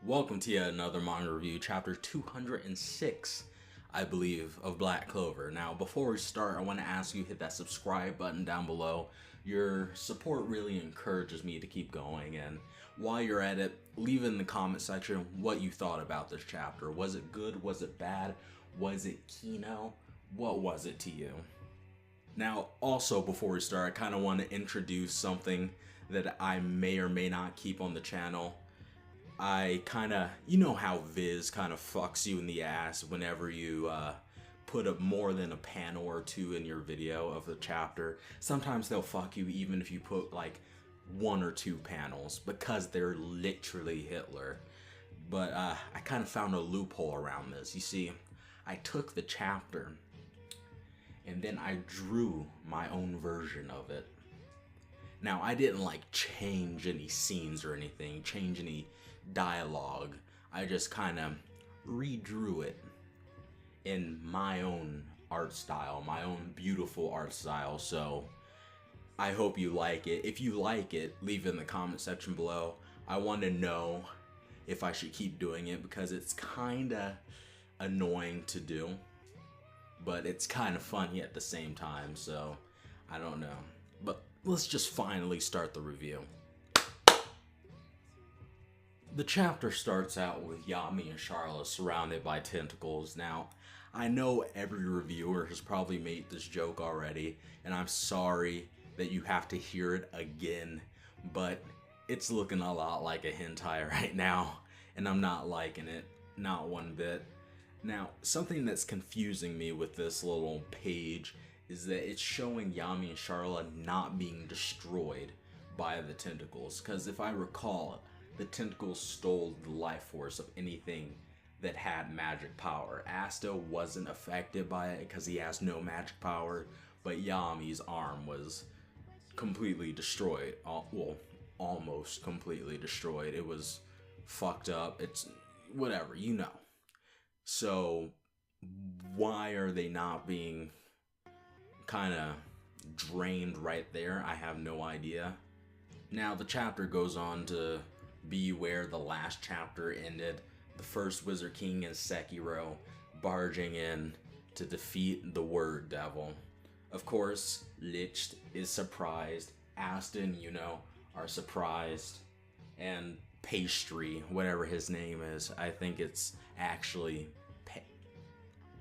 Welcome to yet another manga review, chapter 206, I believe, of Black Clover. Now, before we start, I want to ask you to hit that subscribe button down below. Your support really encourages me to keep going, and while you're at it, leave in the comment section what you thought about this chapter. Was it good? Was it bad? Was it Kino? What was it to you? Now, also before we start, I kind of want to introduce something that I may or may not keep on the channel. You know how Viz kind of fucks you in the ass whenever you put up more than a panel or two in your video of the chapter. Sometimes they'll fuck you even if you put like 1 or 2 panels because they're literally Hitler. But I kind of found a loophole around this. You see, I took the chapter and then I drew my own version of it. Now, I didn't like change any scenes or anything, change any dialogue. I just kind of redrew it in my own art style, my own beautiful art style. So I hope you like it. If you like it, leave it in the comment section below. I want to know if I should keep doing it because it's kind of annoying to do, but it's kind of funny at the same time. So I don't know, but let's just finally start the review. The chapter starts out with Yami and Charlotte surrounded by tentacles. Now, I know every reviewer has probably made this joke already, and I'm sorry that you have to hear it again, but it's looking a lot like a hentai right now, and I'm not liking it, not one bit. Now, something that's confusing me with this little page is that it's showing Yami and Charlotte not being destroyed by the tentacles, because if I recall, the tentacles stole the life force of anything that had magic power. Asta wasn't affected by it because he has no magic power, but Yami's arm was completely destroyed. Well, almost completely destroyed. It was fucked up. It's whatever, you know. So why are they not being kind of drained right there? I have no idea. Now the chapter goes on to be where the last chapter ended. The first Wizard King and Sekiro barging in to defeat the Word Devil. Of course, Lich is surprised. Asta and Yuno are surprised. And Pastry, whatever his name is, I think it's actually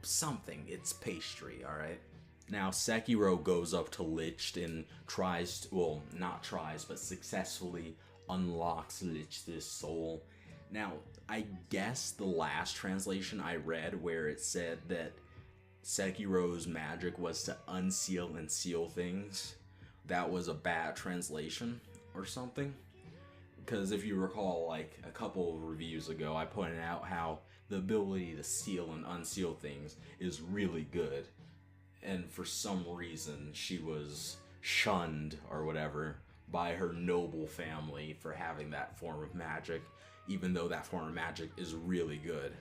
something. It's Pastry, alright? Now, Sekiro goes up to Lich and tries to, well, not tries, but successfully unlocks Lich's soul. Now, I guess the last translation I read where it said that Sekiro's magic was to unseal and seal things, that was a bad translation or something. Because if you recall, like a couple of reviews ago, I pointed out how the ability to seal and unseal things is really good. And for some reason, she was shunned or whatever by her noble family for having that form of magic, even though that form of magic is really good.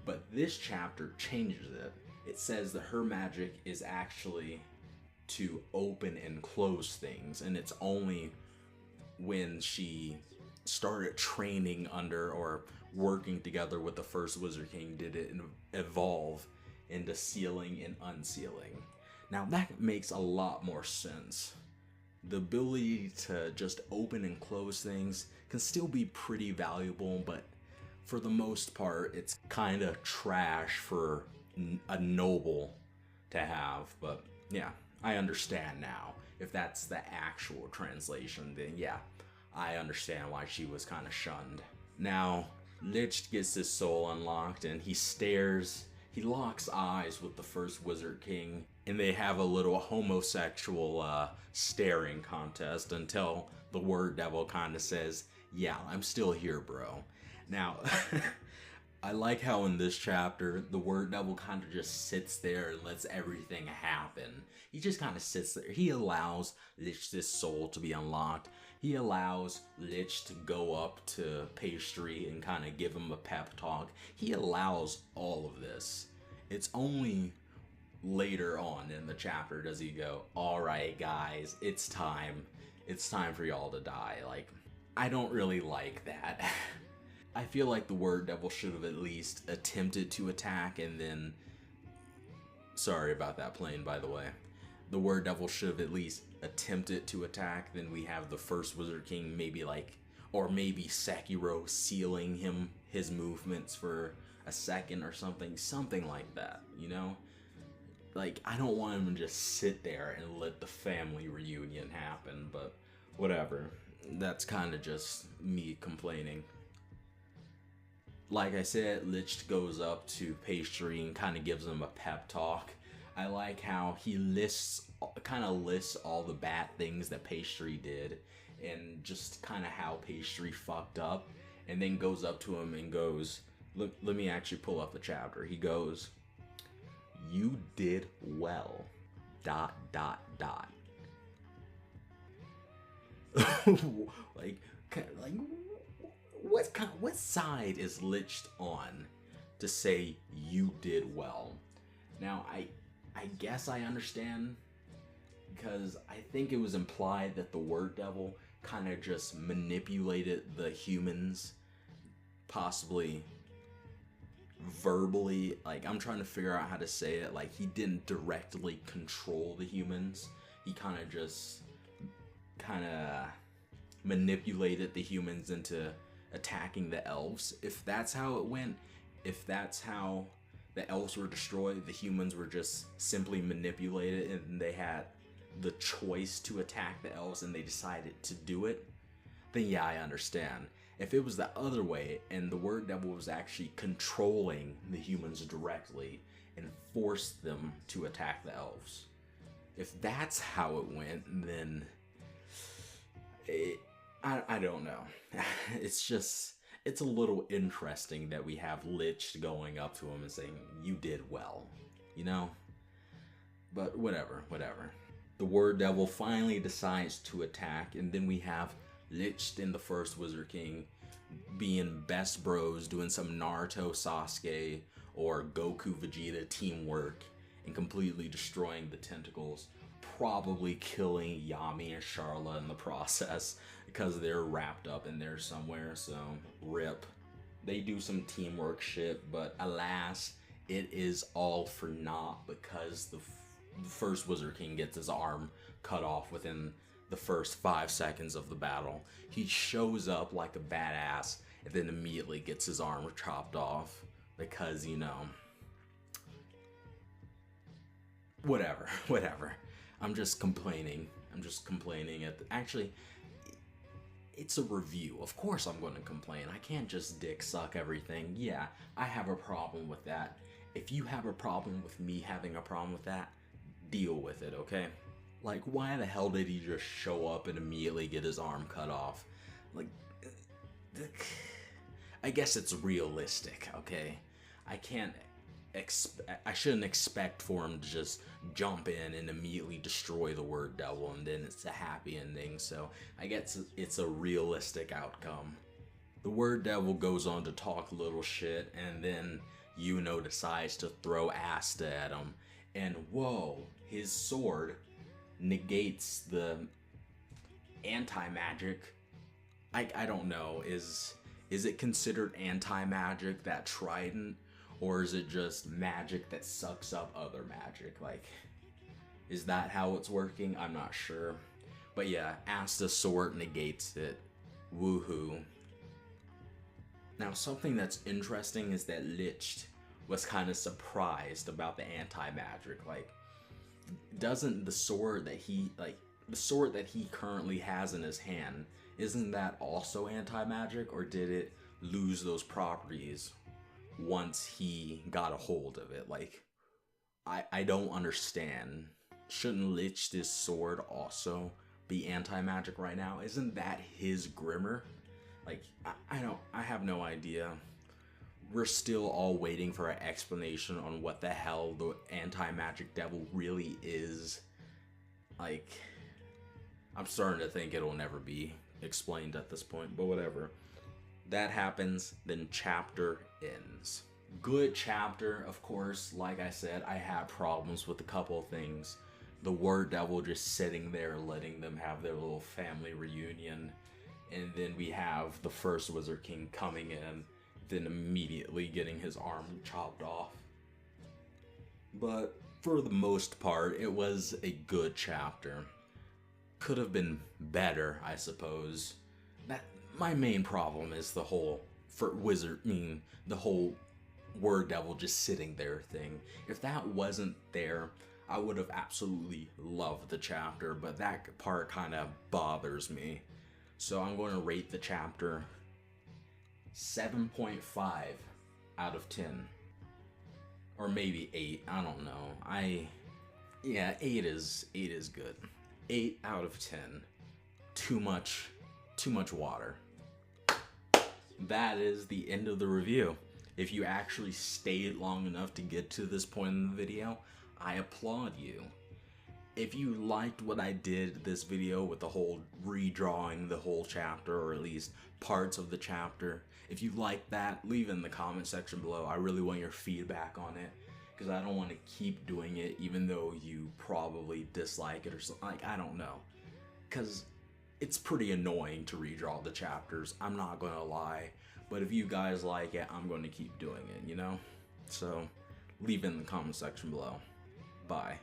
But this chapter changes it. It says that her magic is actually to open and close things, and it's only when she started training under or working together with the first Wizard King did it evolve into sealing and unsealing. Now that makes a lot more sense. The ability to just open and close things can still be pretty valuable, but for the most part, it's kind of trash for a noble to have. But yeah, I understand now. If that's the actual translation, then yeah, I understand why she was kind of shunned. Now, Lich gets his soul unlocked and he locks eyes with the first Wizard King, and they have a little homosexual staring contest until the Word Devil kind of says, yeah, I'm still here, bro. Now, I like how in this chapter, the Word Devil kind of just sits there and lets everything happen. He just kind of sits there. He allows Lich's soul to be unlocked. He allows Lich to go up to Pastry and kind of give him a pep talk. He allows all of this. It's only later on in the chapter does he go, alright guys, it's time for y'all to die. Like, I don't really like that. I feel like the Word Devil should have at least attempted to attack, and then... Sorry about that plane, by the way. The Word Devil should have at least attempted to attack. Then we have the first Wizard King maybe like... Or maybe Sekiro sealing his movements for a second or something. Something like that, you know? Like, I don't want him to just sit there and let the family reunion happen, but whatever. That's kind of just me complaining. Like I said, Lich goes up to Pastry and kind of gives him a pep talk. I like how he kind of lists all the bad things that Pastry did and just kind of how Pastry fucked up, and then goes up to him and goes, let me actually pull up the chapter. He goes, "You did well, ... like what side is Lich on to say you did well? Now I guess I understand, because I think it was implied that the Word Devil kind of just manipulated the humans, possibly verbally. Like, I'm trying to figure out how to say it. Like, he didn't directly control the humans. He kind of manipulated the humans into attacking the elves. If that's how it went, if that's how the elves were destroyed, the humans were just simply manipulated and they had the choice to attack the elves and they decided to do it, then yeah, I understand. If it was the other way and the Word Devil was actually controlling the humans directly and forced them to attack the elves, if that's how it went, then I don't know. It's a little interesting that we have Lich going up to him and saying, "You did well," you know? But whatever. The Word Devil finally decides to attack, and then we have Lich and the first Wizard King being best bros, doing some Naruto Sasuke or Goku Vegeta teamwork and completely destroying the tentacles, probably killing Yami and Charlotte in the process because they're wrapped up in there somewhere, so rip. They do some teamwork shit, but alas, it is all for naught because the first Wizard King gets his arm cut off within the first 5 seconds of the battle. He shows up like a badass and then immediately gets his arm chopped off because, you know, whatever. I'm just complaining. Actually, it's a review. Of course I'm going to complain. I can't just dick suck everything. Yeah, I have a problem with that. If you have a problem with me having a problem with that, deal with it, okay? Like, why the hell did he just show up and immediately get his arm cut off? Like, I guess it's realistic, okay? I shouldn't expect for him to just jump in and immediately destroy the Word Devil and then it's a happy ending, so I guess it's a realistic outcome. The Word Devil goes on to talk a little shit, and then Yuno decides to throw Asta at him, and whoa, his sword negates the anti-magic. I don't know, is it considered anti-magic, that trident? Or is it just magic that sucks up other magic? Like, is that how it's working? I'm not sure. But yeah, Asta's sword negates it. Woohoo. Now, something that's interesting is that Lich was kind of surprised about the anti-magic. Like, doesn't the sword that he currently has in his hand, isn't that also anti-magic? Or did it lose those properties once he got a hold of it? Like, I don't understand. Shouldn't Lich's sword also be anti-magic right now? Isn't that his Grimmer? Like, I have no idea. We're still all waiting for an explanation on what the hell the anti-magic devil really is. Like, I'm starting to think it'll never be explained at this point, but whatever. That happens, then chapter ends. Good chapter, of course. Like I said, I had problems with a couple of things. The Word Devil just sitting there letting them have their little family reunion, and then we have the first Wizard King coming in, then immediately getting his arm chopped off. But for the most part, it was a good chapter. Could have been better, I suppose. That my main problem is the whole the whole Word Devil just sitting there thing. If that wasn't there, I would have absolutely loved the chapter, but that part kind of bothers me. So I'm going to rate the chapter 7.5 out of 10. Or maybe 8, I don't know. 8 is good. 8 out of 10. Too much water. That is the end of the review. If you actually stayed long enough to get to this point in the video, I applaud you. If you liked what I did this video with the whole redrawing the whole chapter, or at least parts of the chapter, if you like that, leave it in the comment section below. I really want your feedback on it, because I don't want to keep doing it even though you probably dislike it or something. Like, I don't know, because it's pretty annoying to redraw the chapters, I'm not gonna lie. But if you guys like it, I'm going to keep doing it, you know? So leave it in the comment section below. Bye.